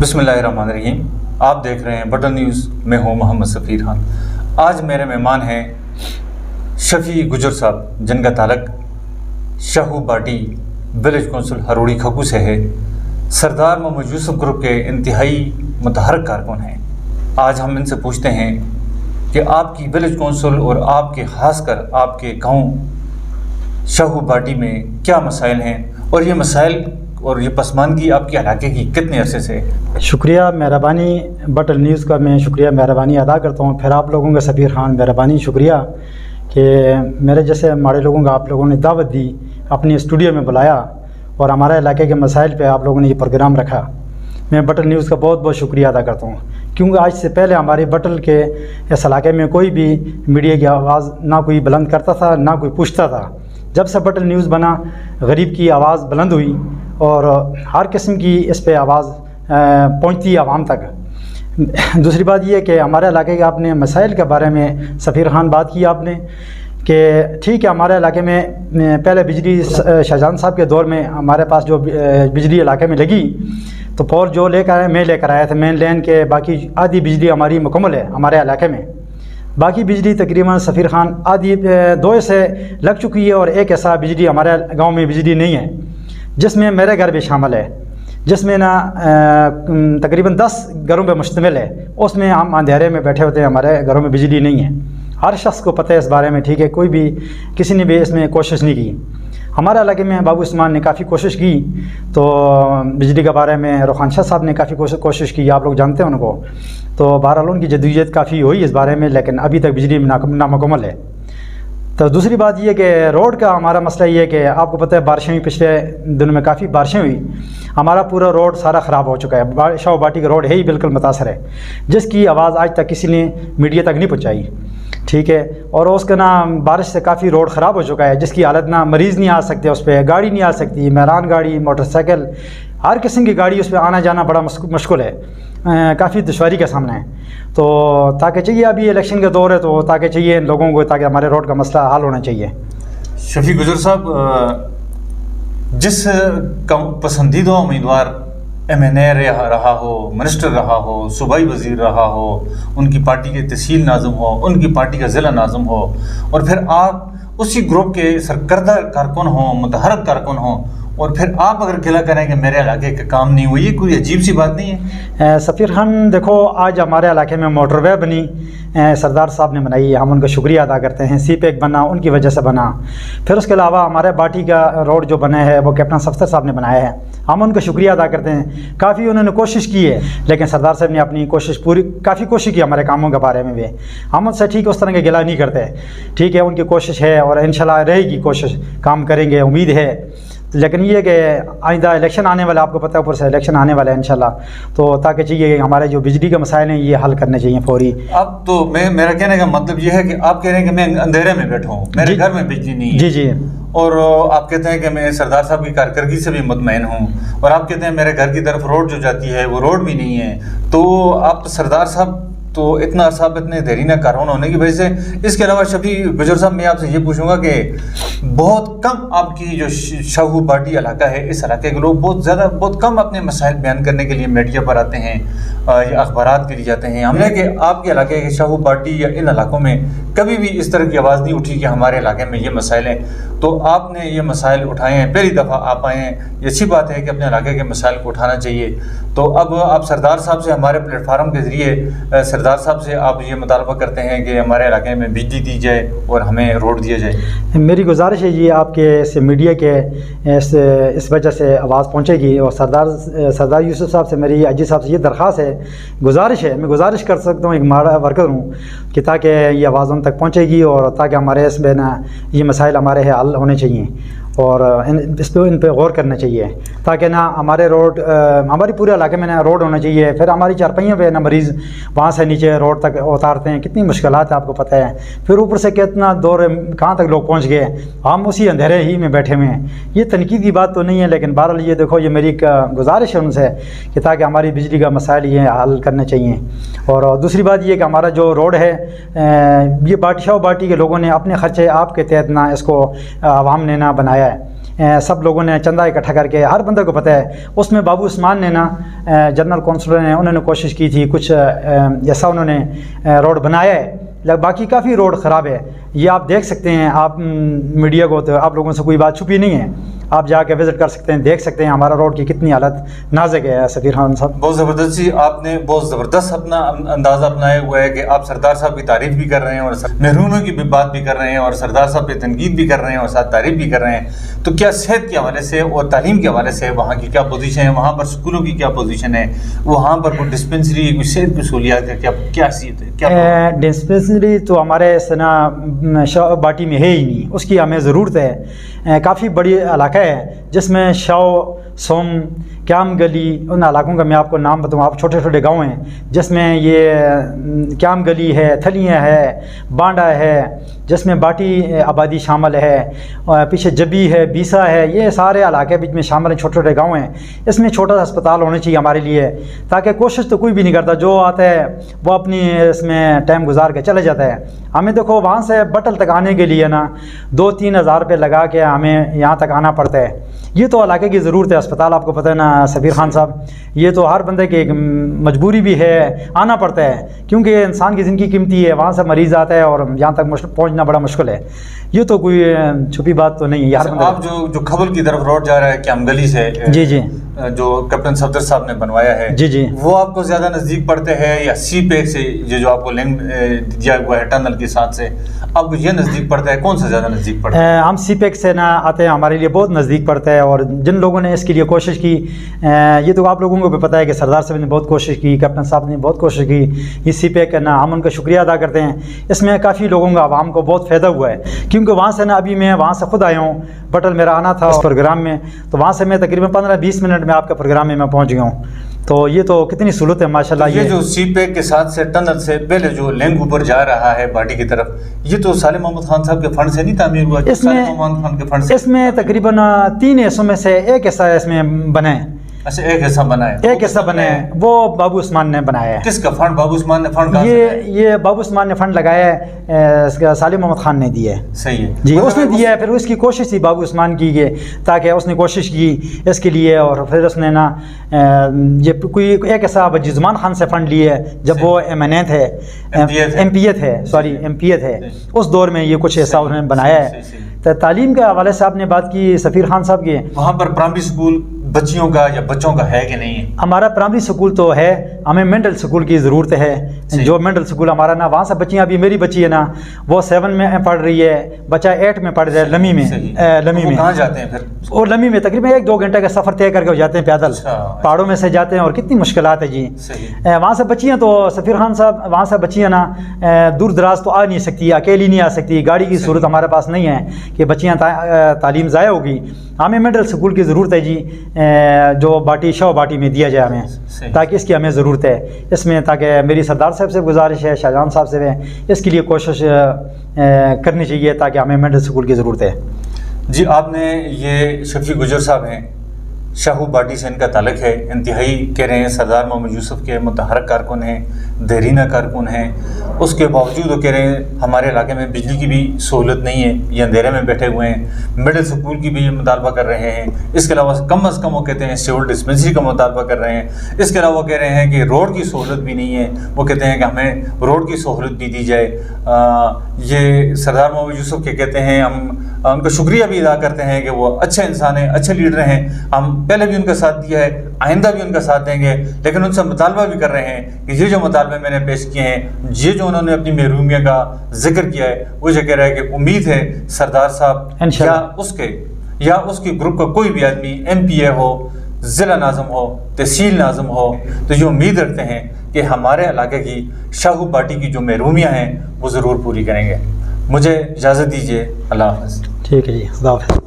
بسم اللہ الرحمن الرحیم. آپ دیکھ رہے ہیں بٹن نیوز. میں ہوں محمد سفیر خان. آج میرے مہمان ہیں شفیع گجر صاحب، جن کا تعلق شاہو باٹی ولیج کونسل ہروڑی کھکو سے ہے. سردار محمد یوسف گروپ کے انتہائی متحرک کارکن ہیں. آج ہم ان سے پوچھتے ہیں کہ آپ کی ولیج کونسل اور آپ کے خاص کر آپ کے گاؤں شاہو باٹی میں کیا مسائل ہیں، اور یہ مسائل اور یہ پسماندگی آپ کے علاقے کی کتنے عرصے سے؟ شکریہ، مہربانی. بٹن نیوز کا میں شکریہ مہربانی ادا کرتا ہوں. پھر آپ لوگوں کا سفیر خان مہربانی شکریہ کہ میرے جیسے ہمارے لوگوں کا آپ لوگوں نے دعوت دی، اپنی اسٹوڈیو میں بلایا اور ہمارے علاقے کے مسائل پہ آپ لوگوں نے یہ پروگرام رکھا. میں بٹن نیوز کا بہت بہت شکریہ ادا کرتا ہوں، کیونکہ آج سے پہلے ہمارے بٹل کے اس علاقے میں کوئی بھی میڈیا کی آواز نہ کوئی بلند کرتا تھا نہ کوئی پوچھتا تھا. جب سے بٹل نیوز بنا، غریب کی آواز بلند ہوئی اور ہر قسم کی اس پہ آواز پہنچتی عوام تک. دوسری بات یہ کہ ہمارے علاقے کے آپ نے مسائل کے بارے میں سفیر خان بات کی آپ نے کہ ٹھیک ہے، ہمارے علاقے میں پہلے بجلی شاہجہان صاحب کے دور میں ہمارے پاس جو بجلی علاقے میں لگی تو پور جو لے کر آئے، میں لے کر آیا تھا مین لین کے. باقی آدھی بجلی ہماری مکمل ہے ہمارے علاقے میں. باقی بجلی تقریباً سفیر خان آدھی 2 سے لگ چکی ہے، اور ایک ایسا بجلی ہمارے گاؤں میں بجلی نہیں ہے، جس میں میرے گھر بھی شامل ہے، جس میں نا تقریباً 10 گھروں پہ مشتمل ہے. اس میں ہم اندھیرے میں بیٹھے ہوتے ہیں، ہمارے گھروں میں بجلی نہیں ہے. ہر شخص کو پتہ ہے اس بارے میں، ٹھیک ہے. کوئی بھی کسی نے بھی اس میں کوشش نہیں کی. ہمارے علاقے میں بابو عثمان نے کافی کوشش کی، تو بجلی کے بارے میں روخان شاہ صاحب نے کافی کوشش کی، آپ لوگ جانتے ہیں ان کو. تو بہرحال ان کی جدوجہد کافی ہوئی اس بارے میں، لیکن ابھی تک بجلی نامکمل ہے. تو دوسری بات یہ کہ روڈ کا ہمارا مسئلہ یہ ہے کہ آپ کو پتہ ہے بارشیں ہوئی، پچھلے دنوں میں کافی بارشیں ہوئی. ہمارا پورا روڈ سارا خراب ہو چکا ہے. شاہو باٹی کا روڈ ہے ہی بالکل متاثر ہے، جس کی آواز آج تک کسی نے میڈیا تک نہیں پہنچائی، ٹھیک ہے. اور اس کا نا بارش سے کافی روڈ خراب ہو چکا ہے، جس کی حالت نہ مریض نہیں آ سکتے، اس پہ گاڑی نہیں آ سکتی، مہران گاڑی، موٹر سائیکل، ہر قسم کی گاڑی اس پہ آنا جانا بڑا مشکل ہے، کافی دشواری کا سامنا ہے. تو تاکہ چاہیے ابھی الیکشن کا دور ہے، تو تاکہ چاہیے ان لوگوں کو، تاکہ ہمارے روڈ کا مسئلہ حل ہونا چاہیے. شفیع گجر صاحب، جس پسندیدہ امیدوار MNA رہا ہو، منسٹر رہا ہو، صوبائی وزیر رہا ہو، ان کی پارٹی کے تحصیل ناظم ہو، ان کی پارٹی کا ضلع ناظم ہو، اور پھر آپ اسی گروپ کے سرکردہ کارکن ہوں، متحرک کارکن ہوں، اور پھر آپ اگر گلہ کریں کہ میرے علاقے کا کام نہیں ہوئی، یہ کوئی عجیب سی بات نہیں ہے؟ سفیر خان دیکھو، آج ہمارے علاقے میں موٹر وے بنی، سردار صاحب نے بنائی، ہم ان کا شکریہ ادا کرتے ہیں. سی پیک بنا ان کی وجہ سے بنا. پھر اس کے علاوہ ہمارے باٹی کا روڈ جو بنا ہے وہ کیپٹن صفدر صاحب نے بنایا ہے، ہم ان کا شکریہ ادا کرتے ہیں. کافی انہوں نے کوشش کی ہے، لیکن سردار صاحب نے اپنی کافی کوشش کی ہمارے کاموں کے بارے میں بھی. ہم ان سے ٹھیک اس طرح کے گلہ نہیں کرتے، ٹھیک ہے. ان کی کوشش ہے اور انشاءاللہ رہے گی کوشش، کام کریں گے، امید ہے. لیکن یہ کہ آئندہ الیکشن آنے والا، آپ کو پتہ ہے اوپر سے الیکشن آنے والا ہے انشاءاللہ، تو تاکہ چاہیے ہمارے جو بجلی کے مسائل ہیں یہ حل کرنے چاہیے فوری. اب تو میرا کہنے کا مطلب یہ ہے کہ آپ کہہ رہے ہیں کہ میں اندھیرے میں بیٹھا ہوں، میرے گھر میں بجلی نہیں ہے. جی جی. اور آپ کہتے ہیں کہ میں سردار صاحب کی کارکردگی سے بھی مطمئن ہوں، اور آپ کہتے ہیں میرے گھر کی طرف روڈ جو جاتی ہے وہ روڈ بھی نہیں ہے. تو آپ سردار صاحب تو اتنا صاحب اتنے دیرینہ کارکن ہونے کی وجہ سے. اس کے علاوہ شفیع گجر صاحب، میں آپ سے یہ پوچھوں گا کہ بہت کم آپ کی جو شاہو باٹی علاقہ ہے، اس علاقے کے لوگ بہت کم اپنے مسائل بیان کرنے کے لیے میڈیا پر آتے ہیں یا اخبارات کے لیے جاتے ہیں. ہم نے کہ آپ کے علاقے کے شاہو باٹی یا ان علاقوں میں کبھی بھی اس طرح کی آواز نہیں اٹھی کہ ہمارے علاقے میں یہ مسائل ہیں. تو آپ نے یہ مسائل اٹھائے ہیں، پہلی دفعہ آپ آئے ہیں. یہ اچھی بات ہے کہ اپنے علاقے کے مسائل کو اٹھانا چاہیے. تو اب آپ سردار صاحب سے، ہمارے پلیٹ فارم کے ذریعے سردار صاحب سے آپ یہ مطالبہ کرتے ہیں کہ ہمارے علاقے میں بجلی دی جائے اور ہمیں روڈ دیا جائے. میری گزارش ہے یہ آپ کے میڈیا کے اس وجہ سے آواز پہنچے گی، اور سردار یوسف صاحب سے، میری اجی صاحب سے یہ درخواست ہے، گزارش ہے. میں گزارش کر سکتا ہوں، ایک ماڑا ورکر ہوں، کہ تاکہ یہ آواز ان تک پہنچے گی، اور تاکہ ہمارے اس میں نا یہ مسائل ہمارے حل ہونے چاہیے، اور ان پہ غور کرنا چاہیے، تاکہ نہ ہمارے روڈ، ہماری پورے علاقے میں نہ روڈ ہونا چاہیے. پھر ہماری چارپائیوں پہ نہ مریض وہاں سے نیچے روڈ تک اتارتے ہیں، کتنی مشکلات ہیں آپ کو پتہ ہے. پھر اوپر سے کتنا دور کہاں تک لوگ پہنچ گئے، ہم اسی اندھیرے ہی میں بیٹھے ہوئے ہیں. یہ تنقید کی بات تو نہیں ہے، لیکن بہرحال یہ دیکھو، یہ میری گزارش ہے ان سے کہ تاکہ ہماری بجلی کا مسائل یہ حل کرنے چاہیے. اور دوسری بات یہ کہ ہمارا جو روڈ ہے، یہ شاہو باٹی کے لوگوں نے اپنے خرچے آپ کے تحت نہ اس کو عوام نے نہ بنایا ہے. सब लोगों ने चंदा इकट्ठा करके, हर बंदे को पता है। उसमें बाबू उस्मान ने ना जनरल कौंसलर ने उन्होंने कोशिश की थी, कुछ ऐसा उन्होंने रोड बनाया है, बाकी काफ़ी रोड ख़राब है। ये आप देख सकते हैं, आप मीडिया को तो आप लोगों से कोई बात छुपी नहीं है, आप जाके विज़िट कर सकते हैं, देख सकते हैं हमारा रोड की कितनी हालत नाजुक है। सफ़ीर खान साहब, बहुत ज़बरदस्त जी, आपने बहुत ज़बरदस्त अपना अंदाज़ा अपनाया हुआ है कि आप सरदार साहब की तारीफ़ भी कर रहे हैं और महरूमों की भी बात भी कर रहे हैं और सरदार साहब पे तनकीद भी कर रहे हैं और साथ तारीफ़ भी कर रहे हैं। तो क्या सेहत के हवाले से और तालीम के हवाले से वहाँ की क्या पोजीशन है, वहाँ पर स्कूलों की क्या पोजीशन है, वहाँ पर कोई डिस्पेंसरी, कोई सेहत की सहूलियात है, क्या हैसियत है, क्या डिस्पेंसरी तो हमारे सना बाटी में है ही नहीं, उसकी हमें ज़रूरत है। काफ़ी बड़ी इलाका है जिसमें शाव, सोम, क्याम गली, उन इलाकों का मैं आपको नाम बताऊँ, आप छोटे छोटे गांव हैं जिसमें ये क्याम गली है, थलियाँ है, बांडा है, जिसमें बाटी आबादी शामिल है, और पीछे जबी है, बीसा है, ये सारे इलाके बीच में शामिल हैं, छोटे छोटे गांव हैं। इसमें छोटा सा अस्पताल होना चाहिए हमारे लिए, ताकि कोशिश तो कोई भी नहीं करता, जो आता है वो अपनी इसमें टाइम गुजार के चले जाता है। हमें देखो वहाँ से बटल तक आने के लिए ना 2-3 हज़ार रुपये लगा के हमें यहाँ तक आना पड़ता है। ये तो इलाके की ज़रूरत है, अस्पताल आपको पता है ना सफ़ीर खान साहब, ये तो हर बंदे की एक मजबूरी भी है, आना पड़ता है, क्योंकि इंसान की ज़िंदगी कीमती है। वहाँ से मरीज़ आता है और यहाँ तक पहुँचना बड़ा मुश्किल है। ये तो कोई छुपी बात तो नहीं है यार। आप जो खबल की तरफ रोड जा रहा है क्याम गली से, जी जी, जो कैप्टन सफदर साहब ने बनवाया है, जी जी, वो आपको ज़्यादा नज़दीक पड़ते हैं या सी पैक से ये जो आपको लिंक दिया हुआ है टनल के साथ से, आपको ये नज़दीक पड़ता है, कौन सा ज़्यादा नज़दीक पड़ता है? हम सी पैक से ना आते हैं, हमारे लिए बहुत नज़दीक पड़ता है। और जिन लोगों ने इसके लिए कोशिश की, ये तो आप लोगों को भी पता है कि सरदार साहब ने बहुत कोशिश की, कैप्टन साहब ने बहुत कोशिश की, ये सी पैक ना हम उनका शुक्रिया अदा करते हैं। इसमें काफ़ी लोगों का, आवाम को बहुत फ़ायदा हुआ है, क्योंकि वहाँ से ना अभी मैं वहाँ से ख़ुद आया हूँ, बटल मेरा आना था उस प्रोग्राम में, तो वहाँ से मैं तकरीबन 15-20 मिनट में आपके प्रोग्राम में मैं पहुँच गया हूँ। तो ये तो कितनी सहूलत है माशाल्लाह। ये जो सी पैक के साथ से टनल से पहले जो लिंक ऊपर जा रहा है बाटी की तरफ, ये तो सालिम मोहम्मद खान साहब के फंड से नहीं तामीर हुआ? इसमें मोहम्मद खान के फंड से? इसमें तकरीबन 3 हिस्सों में से एक हिस्सा इसमें बना है। अच्छा, एक हिस्सा बना है, एक हिस्सा बना है, वो बाबू उस्मान ने बनाया है। किसका फंड? बाबू उस्मान ने फंड कहाँ से लगाया? ये बाबू उस्मान ने फंड लगाया है, सालिम मोहम्मद खान ने दिया है। सही है जी, उसने दिया है। फिर उसकी कोशिश थी बाबू उस्मान की, ताकि उसने कोशिश की इसके लिए, और फिर उसने ना ये कोई एक ऐसा वजीज़ुमान खान से फ़ंड लिए जब वो एमएनए थे, एमपीए थे, सॉरी एमपीए थे, उस दौर में ये कुछ ऐसा उन्होंने बनाया है। तो तालीम के हवाले से आपने बात की सफ़ीर खान साहब की, वहाँ पर प्राइमरी स्कूल बच्चियों का या बच्चों का है कि नहीं है? हमारा प्राइमरी स्कूल तो है, हमें मिडिल स्कूल की ज़रूरत है। जो मिडिल स्कूल हमारा ना, वहाँ से बच्चियाँ, अभी मेरी बच्ची है ना वो 7 में पढ़ रही है, बच्चा 8 में पढ़ रहा है, लमी में। लमी में कहाँ जाते हैं फिर? और लमी में तकरीबन 1-2 घंटे का सफ़र तय करके हो जाते हैं पैदल, पहाड़ों में से जाते हैं, और कितनी मुश्किलात है जी। वहाँ से बच्चियाँ तो सफ़ीर खान साहब, वहाँ से बच्चियाँ ना दूर दराज तो आ नहीं सकती, अकेली नहीं आ सकती, गाड़ी की सूरत हमारे पास नहीं है कि बच्चियाँ तालीम ज़ाया होगी। हमें मिडिल स्कूल की ज़रूरत है जी, जो बाटी शाह बाटी में दिया जाए हमें, ताकि इसकी हमें ज़रूरत है इसमें, ताकि मेरी सरदार साहब से गुजारिश है, शाहजहां साहब से है, इसके लिए कोशिश करनी चाहिए, ताकि हमें मिडिल स्कूल की ज़रूरत है जी। आपने ये शफी गुजर साहब हैं, शाहू बाटी से इनका ताल्लुक है, इंतहाई कह रहे हैं सरदार मोहम्मद यूसुफ के मुतहरक कारकुन हैं, देरीना कारकुन हैं, उसके बावजूद वो कह रहे हैं हमारे इलाके में बिजली की भी सहूलत नहीं है, ये अंधेरे में बैठे हुए हैं। मिडिल स्कूल की भी ये मुतालबा कर रहे हैं, इसके अलावा कम अज़ कम वो कहते हैं सिविल डिस्पेंसरी का मुतालबा कर रहे हैं, इसके अलावा वो कह रहे हैं कि रोड की सहूलत भी नहीं है, वो कहते हैं कि हमें रोड की सहूलत भी दी जाए। ये सरदार मोहम्मद यूसुफ के कहते हैं, हम उनका शुक्रिया भी अदा करते हैं कि वो अच्छे इंसान हैं, अच्छे लीडर हैं, हम पहले भी उनका साथ दिया है, आइंदा भी उनका साथ देंगे, लेकिन उनसे मुतालबा भी कर रहे हैं कि ये जो मुतालबे मैंने पेश किए हैं, ये जो उन्होंने अपनी महरूमियत का जिक्र किया है, वो ये कह रहा है कि उम्मीद है सरदार साहब या उसके ग्रुप का कोई भी आदमी MPA हो, ज़िला नाज़म हो, तहसील नाज़म हो, तो ये उम्मीद रखते हैं कि हमारे इलाके की शाहू बाटी की जो महरूमियाँ हैं वो ज़रूर पूरी करेंगे। मुझे इजाज़त दीजिए, अल्लाह हाफ़िज़। ठीक है जी, खुदा हाफ़िज़।